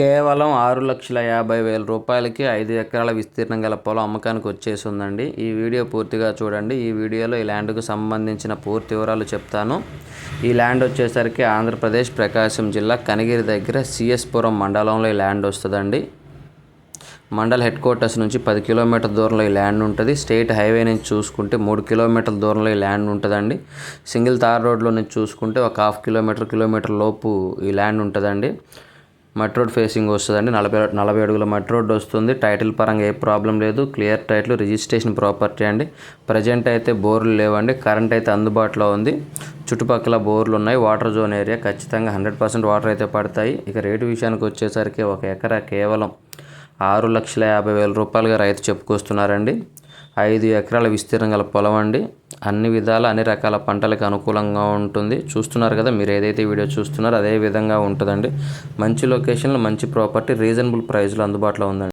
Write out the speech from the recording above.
కేవలం 6,50,000 రూపాయలకి 5 ఎకరాల విస్తీర్ణం గల పొలం అమ్మకానికి వచ్చేసి ఉందండి. ఈ వీడియో పూర్తిగా చూడండి. ఈ వీడియోలో ఈ ల్యాండ్కు సంబంధించిన పూర్తి వివరాలు చెప్తాను. ఈ ల్యాండ్ వచ్చేసరికి ఆంధ్రప్రదేశ్ ప్రకాశం జిల్లా కనిగిరి దగ్గర సిఎస్పురం మండలంలో ఈ ల్యాండ్ వస్తుందండి. మండల్ హెడ్ క్వార్టర్స్ నుంచి 10 కిలోమీటర్ల దూరంలో ఈ ల్యాండ్ ఉంటుంది. స్టేట్ హైవే నుంచి చూసుకుంటే 3 కిలోమీటర్ల దూరంలో ఈ ల్యాండ్ ఉంటుందండి. సింగిల్ తార్ రోడ్లో నుంచి చూసుకుంటే ఒక హాఫ్ కిలోమీటర్ లోపు ఈ ల్యాండ్ ఉంటుందండి. మట్ రోడ్ ఫేసింగ్ వస్తుందండి. 40 అడుగుల మట్ రోడ్ వస్తుంది. టైటిల్ పరంగా ఏ ప్రాబ్లం లేదు. క్లియర్ టైటిల్, రిజిస్ట్రేషన్ ప్రాపర్టీ అండి. ప్రజెంట్ అయితే బోర్లు లేవండి. కరెంట్ అయితే అందుబాటులో ఉంది. చుట్టుపక్కల బోర్లు ఉన్నాయి. వాటర్ జోన్ ఏరియా, ఖచ్చితంగా 100% వాటర్ అయితే పడతాయి. ఇక రేటు విషయానికి వచ్చేసరికి ఒక ఎకరా కేవలం 6,50,000 రూపాయలుగా రైతు చెప్పుకొస్తున్నారండి. 5 ఎకరాల విస్తీర్ణం గల పొలం అండి. అన్ని విధాల అన్ని రకాల పంటలకు అనుకూలంగా ఉంటుంది. చూస్తున్నారు కదా, మీరు ఏదైతే వీడియో చూస్తున్నారో అదే విధంగా ఉంటుందండి. మంచి లొకేషన్లో మంచి ప్రాపర్టీ రీజనబుల్ ప్రైస్లో అందుబాటులో ఉందండి.